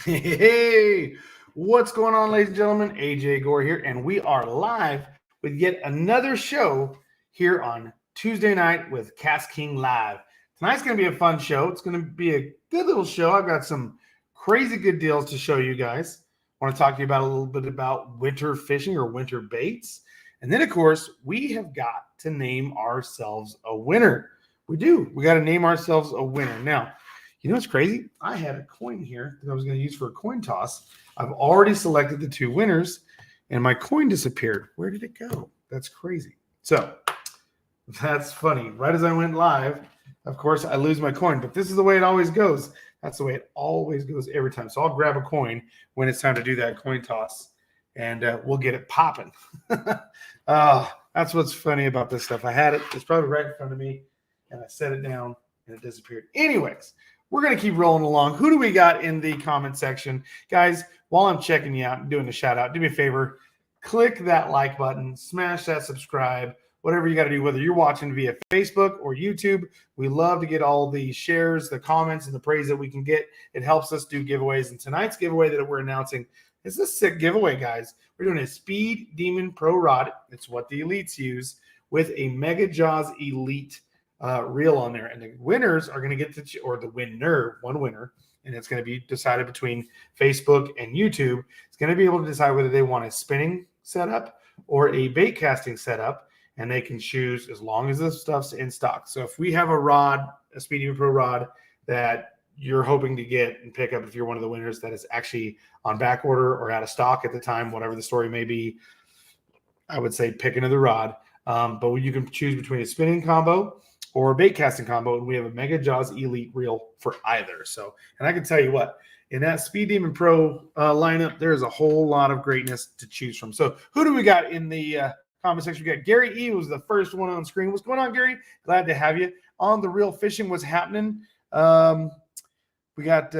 Hey, what's going on, ladies and gentlemen? AJ Gore here, and we are live with yet another show here on Tuesday night with Cast King Live. Tonight's going to be a fun show. It's going to be a good little show. I've got some crazy good deals to show you guys. I want to talk to you about a little bit about winter fishing or winter baits. And then, of course, we have got to name ourselves a winner. We do. We got to name ourselves a winner. Now, you know what's crazy? I had a coin here that I was going to use for a coin toss. I've already selected the two winners, and my coin disappeared. Where did it go? That's crazy. So that's funny. Right as I went live, of course, I lose my coin. But this is the way it always goes. That's the way it always goes every time. So I'll grab a coin when it's time to do that coin toss, and we'll get it popping. That's what's funny about this stuff. I had it. It's probably right in front of me, and I set it down, and it disappeared. Anyways, we're going to keep rolling along. Who do we got in the comment section? Guys, while I'm checking you out and doing the shout out, do me a favor, click that like button, smash that subscribe, whatever you got to do, whether you're watching via Facebook or YouTube. We love to get all the shares, the comments, and the praise that we can get. It helps us do giveaways. And tonight's giveaway that we're announcing is a sick giveaway, guys. We're doing a Speed Demon Pro Rod. It's what the elites use with a MegaJawsElite reel on there, and the winners are going to get to, or the winner, one winner, and it's going to be decided between Facebook and YouTube. It's going to be able to decide whether they want a spinning setup or a bait casting setup, and they can choose as long as the stuff's in stock. So if we have a rod, a Speed Demon Pro rod that you're hoping to get and pick up, if you're one of the winners that is actually on back order or out of stock at the time, whatever the story may be, I would say pick another rod. But you can choose between a spinning combo or a bait casting combo, and we have a MegaJawsElite reel for either. So, and I can tell you what, in that Speed Demon Pro lineup, there is a whole lot of greatness to choose from. So who do we got in the comment section? We got Gary E. was the first one on screen. What's going on, Gary? Glad to have you on the Real Fishing. What's happening? We got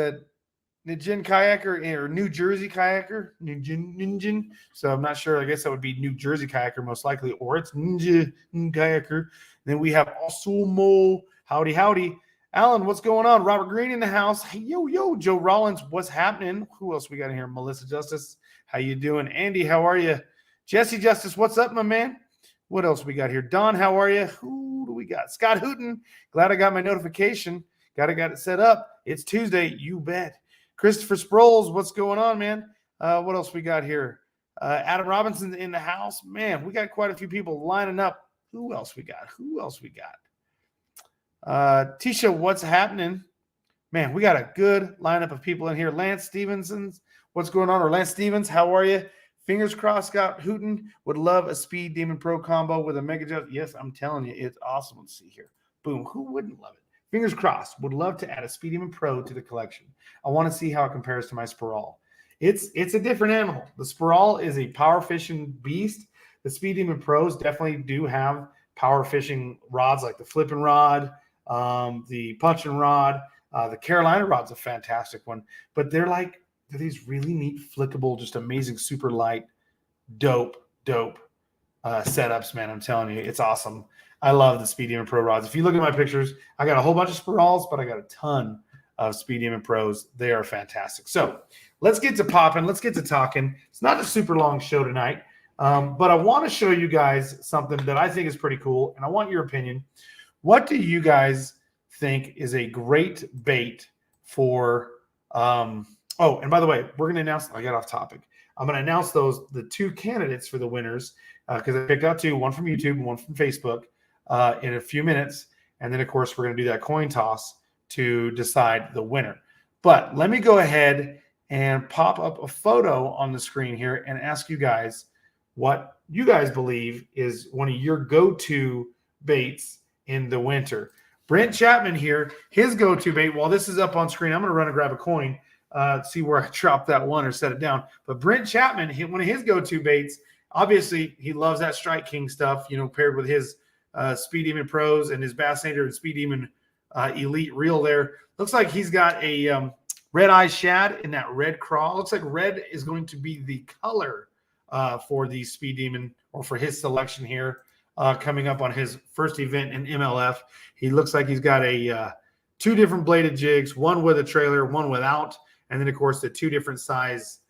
Nijin Kayaker or New Jersey Kayaker, Ninjin. So I'm not sure. I guess that would be New Jersey Kayaker most likely, or it's Ninja Kayaker. Then we have Osumo. Howdy, howdy. Alan, what's going on? Robert Green in the house. Hey, yo. Joe Rollins, what's happening? Who else we got in here? Melissa Justice, how you doing? Andy, how are you? Jesse Justice, what's up, my man? What else we got here? Don, how are you? Who do we got? Scott Hooten. Glad I got my notification. Got it set up. It's Tuesday, you bet. Christopher Sproles, what's going on, man? What else we got here? Adam Robinson in the house. Man, we got quite a few people lining up. Who else we got? Tisha, what's happening? Man, we got a good lineup of people in here. Lance Stevenson's, what's going on? Or Lance Stevens, how are you? Fingers crossed, Scott Hooten would love a Speed Demon Pro combo with a MegaJaws. Yes, I'm telling you, it's awesome. Let's see here. Boom. Who wouldn't love it? Fingers crossed. Would love to add a Speed Demon Pro to the collection. I want to see how it compares to my Spiral. It's a different animal. The Spiral is a power fishing beast. The Speed Demon Pros definitely do have power fishing rods like the flipping rod, the punching rod. The Carolina rod's a fantastic one. But they're these really neat, flickable, just amazing, super light, dope setups, man. I'm telling you, it's awesome. I love the Speed Demon Pro rods. If you look at my pictures, I got a whole bunch of Spirals, but I got a ton of Speed Demon Pros. They are fantastic. So let's get to popping. Let's get to talking. It's not a super long show tonight, but I want to show you guys something that I think is pretty cool, and I want your opinion. What do you guys think is a great bait for oh, and by the way, we're going to announce – I got off topic. I'm going to announce the two candidates for the winners because I picked out two, one from YouTube and one from Facebook in a few minutes. And then, of course, we're going to do that coin toss to decide the winner. But let me go ahead and pop up a photo on the screen here and ask you guys what you guys believe is one of your go-to baits in the winter. Brent Chapman here, his go-to bait, while this is up on screen, I'm going to run and grab a coin, see where I dropped that one or set it down. But Brent Chapman, one of his go-to baits, obviously he loves that Strike King stuff, paired with his Speed Demon Pros and his Bassinator and Speed Demon Elite reel there. Looks like he's got a red eye shad in that red crawl. Looks like red is going to be the color for the Speed Demon, or for his selection here coming up on his first event in MLF. He looks like he's got two different bladed jigs, one with a trailer, one without. And then, of course, the 2 different size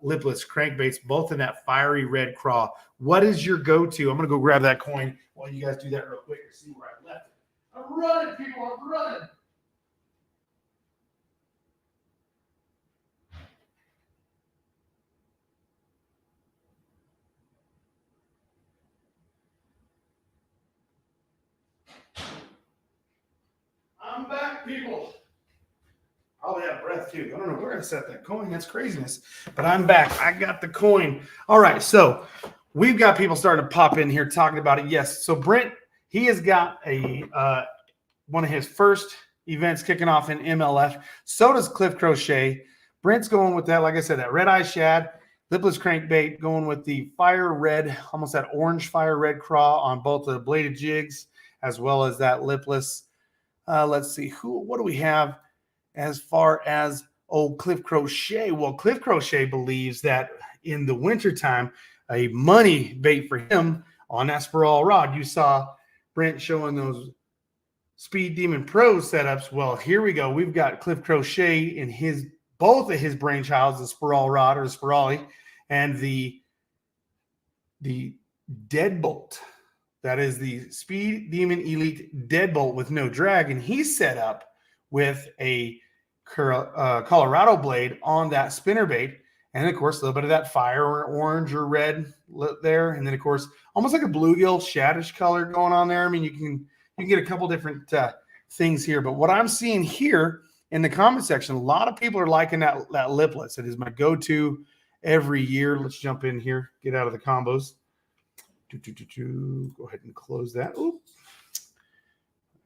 lipless crankbaits, both in that fiery red craw. What is your go-to? I'm going to go grab that coin while you guys do that real quick and see where I left it. I'm running, people. I'm running. I'm back, people. Probably out of breath, too. I don't know where I set that coin. That's craziness. But I'm back. I got the coin. All right, so we've got people starting to pop in here talking about it. Yes, so Brent, he has got a one of his first events kicking off in MLF. So does Cliff Crochet. Brent's going with that, like I said, that red eye shad, lipless crankbait, going with the fire red, almost that orange fire red craw on both the bladed jigs as well as that lipless. Let's see, what do we have as far as Cliff Crochet? Well, Cliff Crochet believes that in the wintertime, a money bait for him on that Spiral rod. You saw Brent showing those Speed Demon Pro setups. Well, here we go. We've got Cliff Crochet in both of his brainchilds, the Spiral rod or Spirali, and the Deadbolt. That is the Speed Demon Elite Deadbolt with no drag, and he's set up with a Colorado blade on that spinnerbait, and of course a little bit of that fire or orange or red there, and then of course almost like a bluegill shaddish color going on there. I mean, you can get a couple different things here, but what I'm seeing here in the comment section, a lot of people are liking that lipless. It is my go-to every year. Let's jump in here, get out of the combos. Go ahead and close that. Ooh.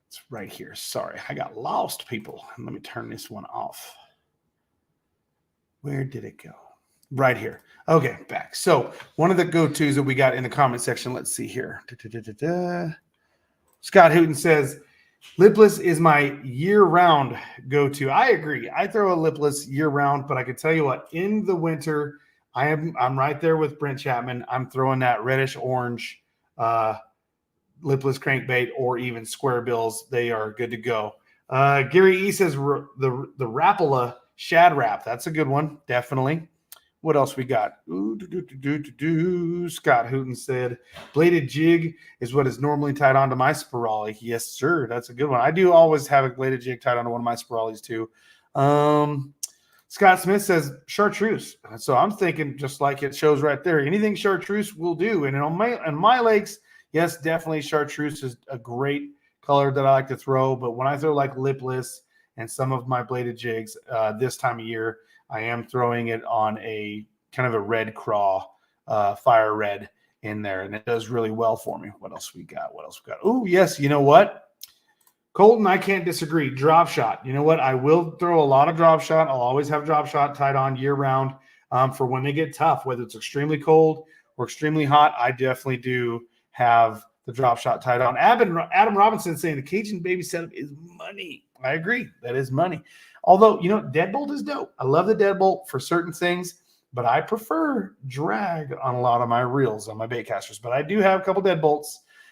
It's right here. Sorry, I got lost, people. Let me turn this one off. Where did it go? Right here. Okay, back. So one of the go-tos that we got in the comment section, let's see here. Scott Hooten says, lipless is my year-round go-to. I agree. I throw a lipless year-round, but I can tell you what, in the winter, I'm right there with Brent Chapman. I'm throwing that reddish orange lipless crankbait or even square bills. They are good to go. Gary E says the Rapala shad wrap. That's a good one, definitely. What else we got? Scott Hooten said bladed jig is what is normally tied onto my Spirali. Yes, sir. That's a good one. I do always have a bladed jig tied onto one of my Spiralis too. Scott Smith says chartreuse. So I'm thinking just like it shows right there. Anything chartreuse will do. And on my lakes, yes, definitely chartreuse is a great color that I like to throw. But when I throw like lipless and some of my bladed jigs this time of year, I am throwing it on a kind of a red craw, fire red in there. And it does really well for me. What else we got? Oh, yes. You know what? Colton, I can't disagree. Drop shot. You know what? I will throw a lot of drop shot. I'll always have drop shot tied on year round for when they get tough, whether it's extremely cold or extremely hot. I definitely do have the drop shot tied on. Adam Robinson saying the Cajun baby setup is money. I agree. That is money. Although, you know, deadbolt is dope. I love the deadbolt for certain things, but I prefer drag on a lot of my reels on my bait casters. But I do have a couple deadbolts.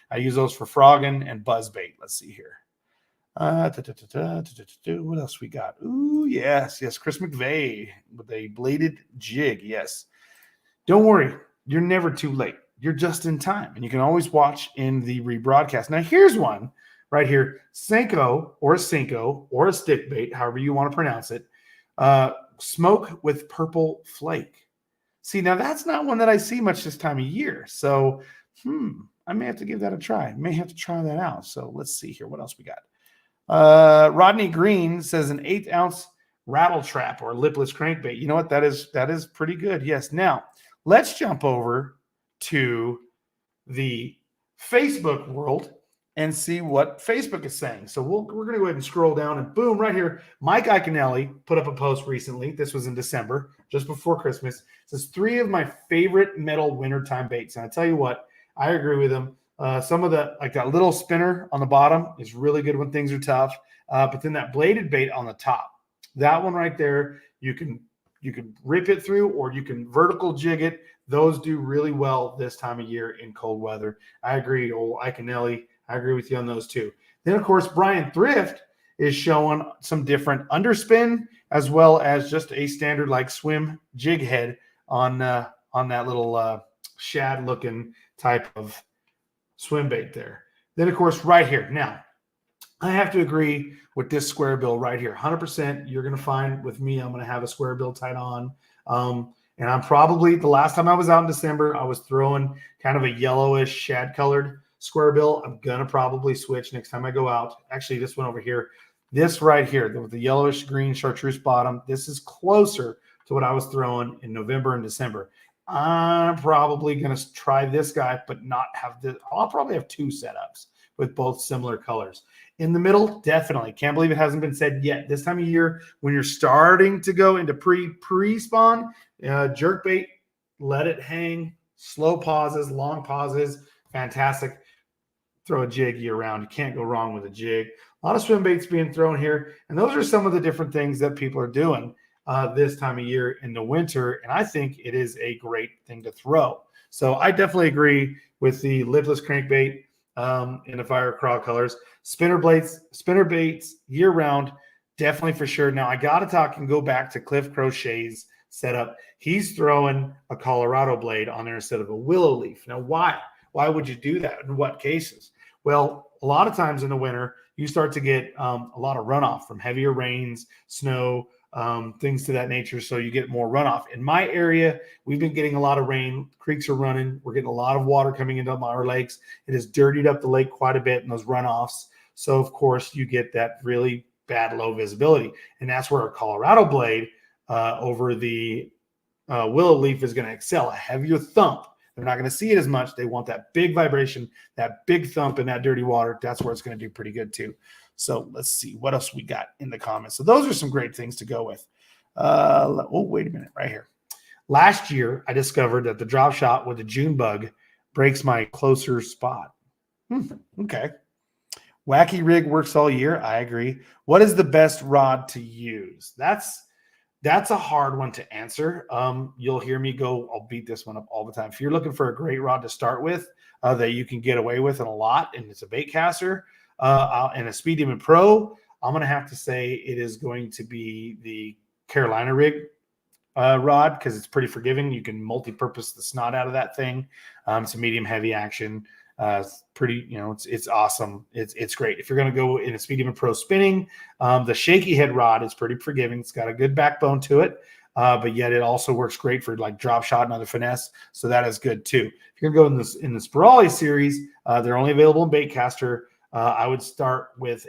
I use those for frogging and buzz bait. Let's see here. What else we got? Ooh, yes. Chris McVeigh with a bladed jig. Yes. Don't worry. You're never too late. You're just in time. And you can always watch in the rebroadcast. Now, here's one right here. Senko or a Cinco or a stick bait, however you want to pronounce it. Smoke with purple flake. See, now that's not one that I see much this time of year. So, I may have to give that a try. May have to try that out. So let's see here. What else we got? Rodney Green says an 1/8 ounce rattle trap or lipless crankbait. You know what? That is pretty good. Yes. Now let's jump over to the Facebook world and see what Facebook is saying. So we're going to go ahead and scroll down and boom, right here. Mike Iaconelli put up a post recently. This was in December, just before Christmas. It says 3 of my favorite metal wintertime baits. And I tell you what, I agree with him. Some of the, like that little spinner on the bottom is really good when things are tough. But then that bladed bait on the top, that one right there, you can rip it through or you can vertical jig it. Those do really well this time of year in cold weather. I agree, old Iaconelli. I agree with you on those too. Then, of course, Brian Thrift is showing some different underspin as well as just a standard like swim jig head on that little shad looking type of swim bait there. Then of course right here. Now I have to agree with this square bill right here. 100% you're going to find with me, I'm going to have a square bill tight on. And I'm probably, the last time I was out in December, I was throwing kind of a yellowish shad colored square bill. I'm going to probably switch next time I go out. Actually, this one over here, this right here, with the yellowish green chartreuse bottom, this is closer to what I was throwing in November and December. I'm probably going to try this guy, but not have this. I'll probably have two setups with both similar colors. In the middle, definitely. Can't believe it hasn't been said yet. This time of year, when you're starting to go into pre-spawn, jerk bait, let it hang, slow pauses, long pauses, fantastic. Throw a jig year round. You can't go wrong with a jig. A lot of swim baits being thrown here, and those are some of the different things that people are doing this time of year in the winter, and I think it is a great thing to throw. So I definitely agree with the lipless crankbait in the fire crawl colors. Spinner baits year round, definitely for sure. Now I got to talk and go back to Cliff Crochet's setup. He's throwing a Colorado blade on there instead of a willow leaf. Now why? Why would you do that? In what cases? Well, a lot of times in the winter, you start to get a lot of runoff from heavier rains, snow, things to that nature. So you get more runoff. In my area, we've been getting a lot of rain. Creeks are running. We're getting a lot of water coming into our lakes. It has dirtied up the lake quite a bit in those runoffs. So, of course, you get that really bad low visibility. And that's where a Colorado blade over the willow leaf is going to excel. A heavier thump. They're not going to see it as much. They want that big vibration, that big thump in that dirty water. That's where it's going to do pretty good too. So let's see what else we got in the comments. So those are some great things to go with. Oh, wait a minute, right here. Last year, I discovered that the drop shot with the June bug breaks my closer spot. Okay. Wacky rig works all year. I agree. What is the best rod to use? That's a hard one to answer. You'll hear me go, I'll beat this one up all the time. If you're looking for a great rod to start with that you can get away with in a lot, and it's a bait caster and a Speed Demon Pro, I'm going to have to say it is going to be the Carolina rig rod because it's pretty forgiving. You can multi-purpose the snot out of that thing. It's a medium heavy action. It's pretty, it's awesome. It's great. If you're going to go in a Speed Demon Pro spinning, the shaky head rod is pretty forgiving. It's got a good backbone to it, but yet it also works great for like drop shot and other finesse. So that is good too. If you're going to go in the Spirale series, they're only available in Baitcaster. I would start with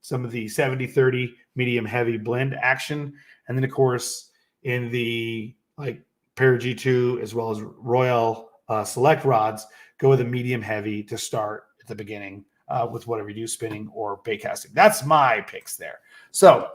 some of the 70-30 medium heavy blend action. And then of course in the like Para G2 as well as Royal Select rods, go with a medium heavy to start at the beginning with whatever you do, spinning or bait casting. That's my picks there. So,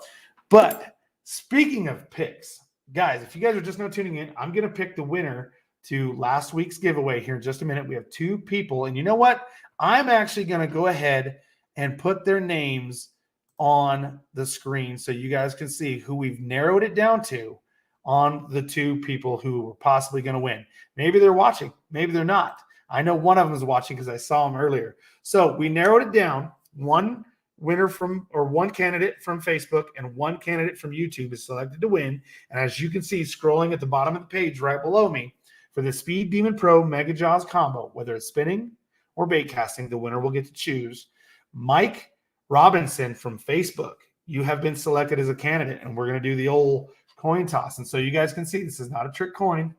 but speaking of picks, guys, if you guys are just now tuning in, I'm going to pick the winner to last week's giveaway here in just a minute. We have two people, and you know what? I'm actually going to go ahead and put their names on the screen so you guys can see who we've narrowed it down to on the two people who are possibly going to win. Maybe they're watching, maybe they're not. I know one of them is watching because I saw him earlier. So we narrowed it down. One candidate from Facebook and one candidate from YouTube is selected to win. And as you can see, scrolling at the bottom of the page right below me, for the Speed Demon Pro Mega Jaws combo, whether it's spinning or bait casting, the winner will get to choose. Mike Robinson from Facebook, you have been selected as a candidate, and we're going to do the old coin toss. And so you guys can see this is not a trick coin.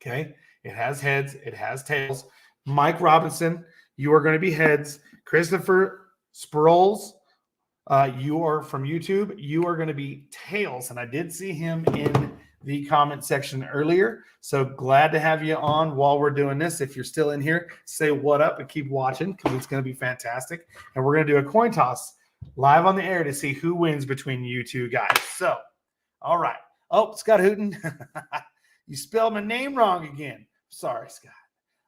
Okay. It has heads. It has tails. Mike Robinson, you are going to be heads. Christopher Sproles, you are from YouTube. You are going to be tails. And I did see him in the comment section earlier. So glad to have you on while we're doing this. If you're still in here, say what up and keep watching because it's going to be fantastic. And we're going to do a coin toss live on the air to see who wins between you two guys. So, all right. Oh, Scott Hooten. You spelled my name wrong again. Sorry, Scott.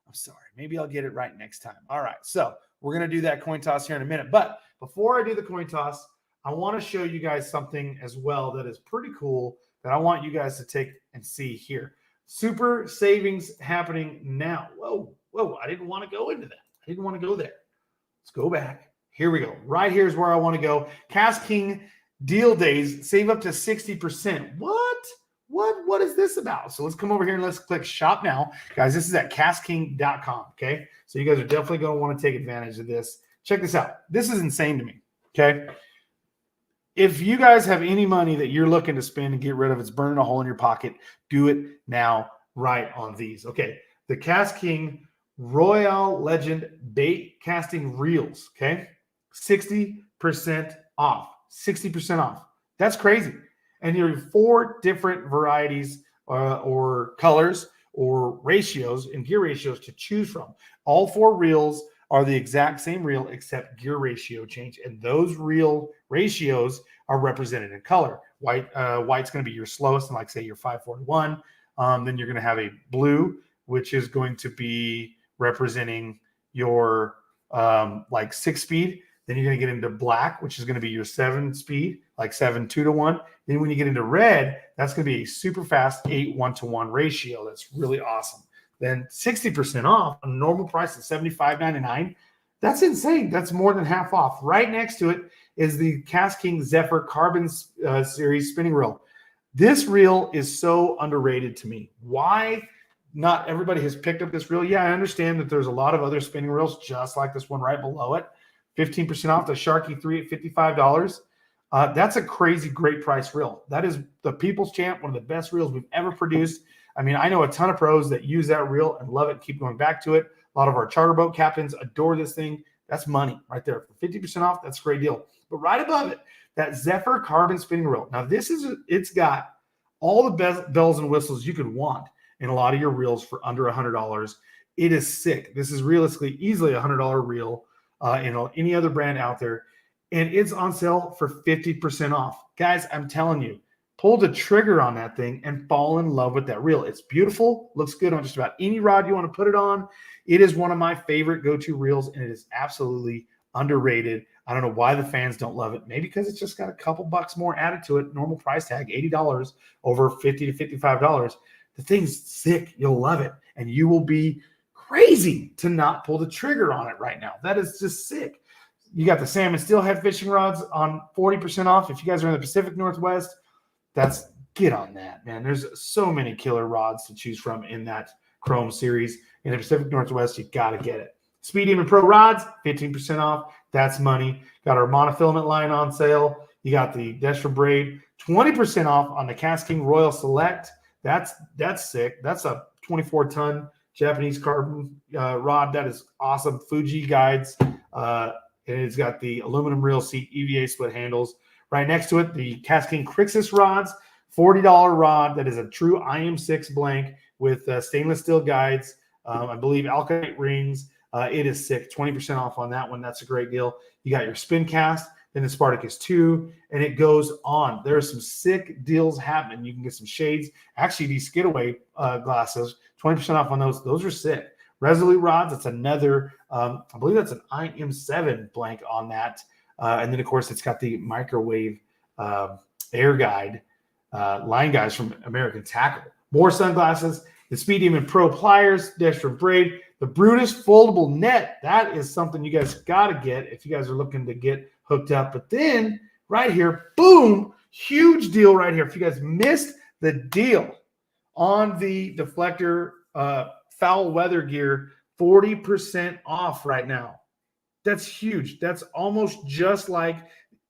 I'm sorry. Maybe I'll get it right next time. All right. So we're going to do that coin toss here in a minute. But before I do the coin toss, I want to show you guys something as well that is pretty cool that I want you guys to take and see here. Super savings happening now. Whoa. I didn't want to go into that. I didn't want to go there. Let's go back. Here we go. Right here is where I want to go. Cast King deal days, save up to 60%. What is this about? So let's come over here and let's click shop now. Guys, this is at castking.com, okay? So you guys are definitely going to want to take advantage of this. Check this out. This is insane to me, okay? If you guys have any money that you're looking to spend and get rid of, it's burning a hole in your pocket, do it now right on these. Okay, the Cast King Royale Legend bait casting reels, okay? 60% off. 60% off. That's crazy. And you have 4 different varieties or colors or ratios and gear ratios to choose from. All 4 reels are the exact same reel except gear ratio change. And those reel ratios are represented in color. White's going to be your slowest, and like say your 541. Then you're going to have a blue, which is going to be representing your like 6-speed. Then you're going to get into black, which is going to be your 7-speed, like 7 2-to-1. Then when you get into red, that's going to be a super fast 8 1-to-1 ratio. That's really awesome. Then 60% off, a normal price of $75.99. That's insane. That's more than half off. Right next to it is the Cast King Zephyr Carbon Series spinning reel. This reel is so underrated to me. Why not everybody has picked up this reel? Yeah, I understand that there's a lot of other spinning reels just like this one right below it. 15% off the Sharky 3 at $55. That's a crazy great price reel. That is the People's Champ, one of the best reels we've ever produced. I mean, I know a ton of pros that use that reel and love it, keep going back to it. A lot of our charter boat captains adore this thing. That's money right there. For 50% off, that's a great deal. But right above it, that Zephyr Carbon Spinning Reel. Now, it's got all the bells and whistles you could want in a lot of your reels for under $100. It is sick. This is realistically easily a $100 reel in any other brand out there. And it's on sale for 50% off. Guys, I'm telling you, pull the trigger on that thing and fall in love with that reel. It's beautiful, looks good on just about any rod you want to put it on. It is one of my favorite go-to reels, and it is absolutely underrated. I don't know why the fans don't love it. Maybe because it's just got a couple bucks more added to it. Normal price tag, $80 over $50 to $55. The thing's sick. You'll love it, and you will be crazy to not pull the trigger on it right now. That is just sick. You got the salmon steelhead fishing rods on 40% off. If you guys are in the Pacific Northwest, get on that, man. There's so many killer rods to choose from in that Chrome series. In the Pacific Northwest, you got to get it. Speed Demon Pro rods, 15% off. That's money. Got our monofilament line on sale. You got the Destra braid, 20% off on the Cast King Royal Select. That's sick. That's a 24-ton Japanese carbon rod. That is awesome. Fuji guides. And it's got the aluminum reel seat, EVA split handles. Right next to it, the Cast King Crixus rods, $40 rod. That is a true IM6 blank with stainless steel guides. I believe alkite rings. It is sick. 20% off on that one. That's a great deal. You got your spin cast, then the Spartacus 2, and it goes on. There are some sick deals happening. You can get some shades. Actually, these Skidaway glasses, 20% off on those. Those are sick. Resolute rods, that's another, I believe that's an IM7 blank on that. And then, of course, it's got the microwave air guide line guys from American Tackle. More sunglasses, the Speed Demon Pro pliers, Destra braid, the Brutus foldable net. That is something you guys got to get if you guys are looking to get hooked up. But then right here, boom, huge deal right here. If you guys missed the deal on the deflector foul weather gear, 40% off right now. That's huge. That's almost just like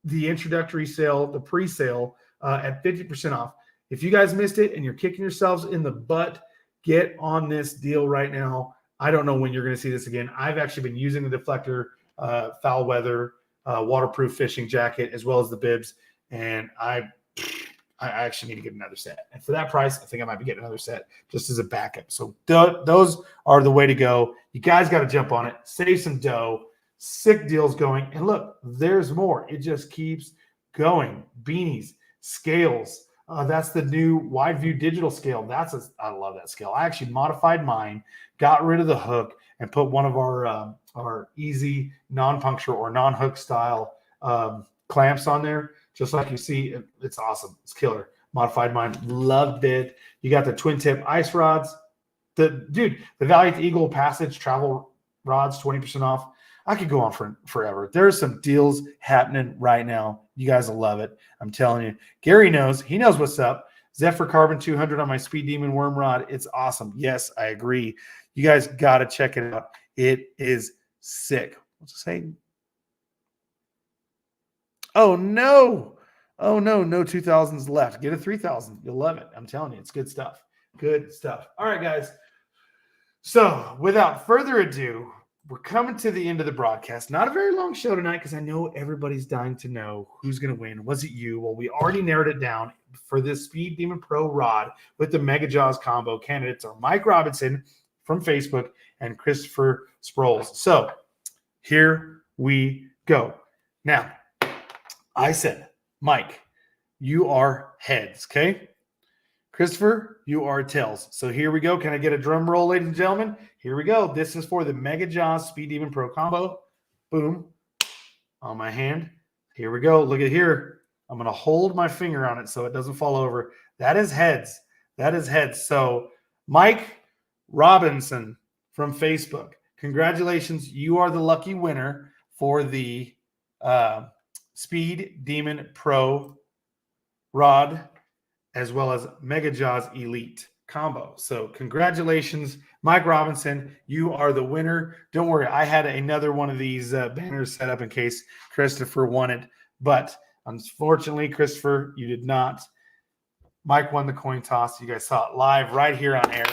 the introductory sale, the pre-sale at 50% off. If you guys missed it and you're kicking yourselves in the butt, get on this deal right now. I don't know when you're going to see this again. I've actually been using the deflector foul weather waterproof fishing jacket as well as the bibs, and I actually need to get another set. And for that price, I think I might be getting another set just as a backup. So those are the way to go. You guys got to jump on it, save some dough. Sick deals going. And look, there's more. It just keeps going. Beanies, scales. That's the new wide view digital scale. I love that scale. I actually modified mine, got rid of the hook, and put one of our easy non-puncture or non-hook style clamps on there. Just like you see, it's awesome. It's killer. Modified mine. Loved it. You got the twin tip ice rods. The Valiant Eagle Passage travel rods, 20% off. I could go on for forever. There are some deals happening right now. You guys will love it. I'm telling you. Gary knows. He knows what's up. Zephyr Carbon 200 on my Speed Demon Worm Rod. It's awesome. Yes, I agree. You guys got to check it out. It is sick. What's it say? Oh, no. Oh, no. No 2000s left. Get a 3000. You'll love it. I'm telling you. It's good stuff. Good stuff. All right, guys. So without further ado, we're coming to the end of the broadcast. Not a very long show tonight because I know everybody's dying to know who's going to win. Was it you? Well, we already narrowed it down for this Speed Demon Pro rod with the Mega Jaws combo. Candidates are Mike Robinson from Facebook and Christopher Sproles. So here we go. Now, I said, Mike, you are heads, okay? Christopher, you are tails. So here we go. Can I get a drum roll, ladies and gentlemen? Here we go. This is for the Mega Jaws Speed Demon Pro combo. Boom. On my hand. Here we go. Look at here. I'm going to hold my finger on it so it doesn't fall over. That is heads. That is heads. So Mike Robinson from Facebook, congratulations. You are the lucky winner for the Speed Demon Pro rod as well as MegaJawsElite combo. So congratulations, Mike Robinson. You are the winner. Don't worry, I had another one of these banners set up in case Christopher wanted, but unfortunately, Christopher, you did not. Mike won the coin toss. You guys saw it live right here on air.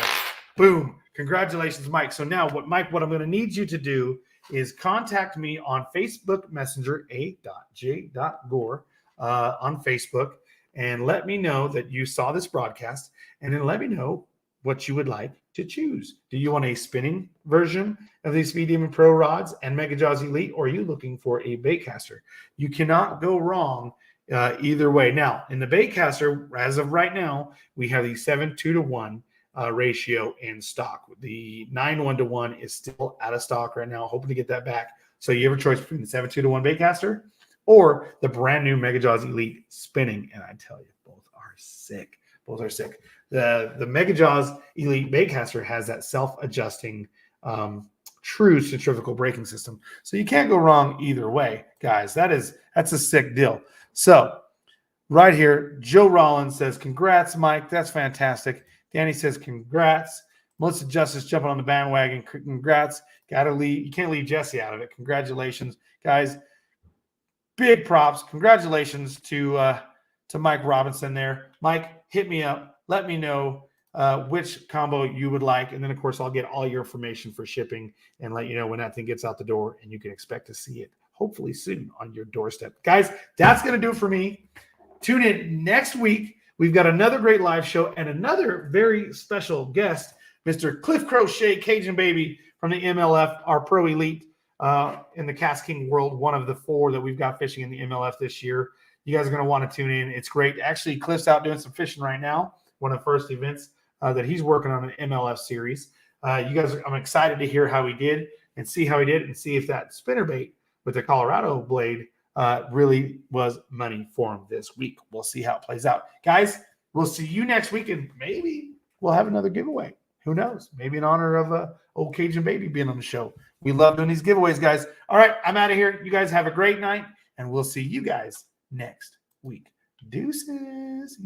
Boom. Congratulations, Mike. So now what I'm going to need you to do is contact me on Facebook Messenger, a.j.gore on Facebook, and let me know that you saw this broadcast, and then let me know what you would like to choose. Do you want a spinning version of these Speed Demon Pro rods and MegaJawsElite, or are you looking for a baitcaster? You cannot go wrong either way. Now, in the baitcaster, as of right now, we have the 7:2-to-1 ratio in stock. The 9:1-to-1 is still out of stock right now. Hoping to get that back. So you have a choice between the 7:2-to-1 baitcaster or the brand new MegaJawsElite spinning. And I tell you, both are sick. Both are sick. The MegaJawsElite baitcaster has that self-adjusting true centrifugal braking system. So you can't go wrong either way, guys. That's a sick deal. So right here, Joe Rollins says, congrats, Mike. That's fantastic. Danny says, congrats. Melissa Justice jumping on the bandwagon. Congrats. Gotta leave. You can't leave Jesse out of it. Congratulations, guys. Big props. Congratulations to Mike Robinson there. Mike, hit me up. Let me know which combo you would like. And then, of course, I'll get all your information for shipping and let you know when that thing gets out the door. And you can expect to see it hopefully soon on your doorstep. Guys, that's going to do it for me. Tune in next week. We've got another great live show and another very special guest, Mr. Cliff Crochet Cajun Baby from the MLF, our Pro Elite in the Cast King world, one of the 4 that we've got fishing in the MLF this year. You guys are going to want to tune in. It's great. Actually, Cliff's out doing some fishing right now, one of the first events that he's working on an MLF series. I'm excited to hear how he did and see how he did and see if that spinnerbait with the Colorado blade really was money for him this week. We'll see how it plays out. Guys, we'll see you next week, and maybe we'll have another giveaway. Who knows? Maybe in honor of old Cajun Baby being on the show. We love doing these giveaways, guys. All right, I'm out of here. You guys have a great night, and we'll see you guys next week. Deuces.